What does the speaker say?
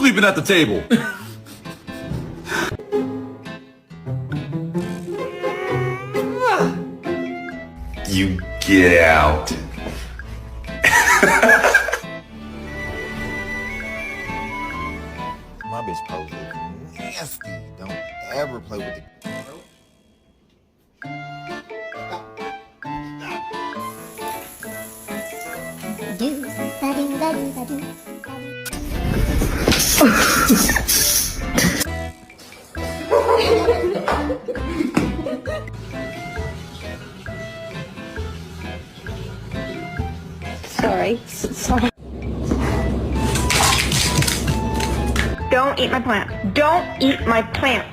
sleeping at the table. You get out. My bitch pose look nasty. Don't ever play with the... Sorry. Don't eat my plant. Don't eat my plant.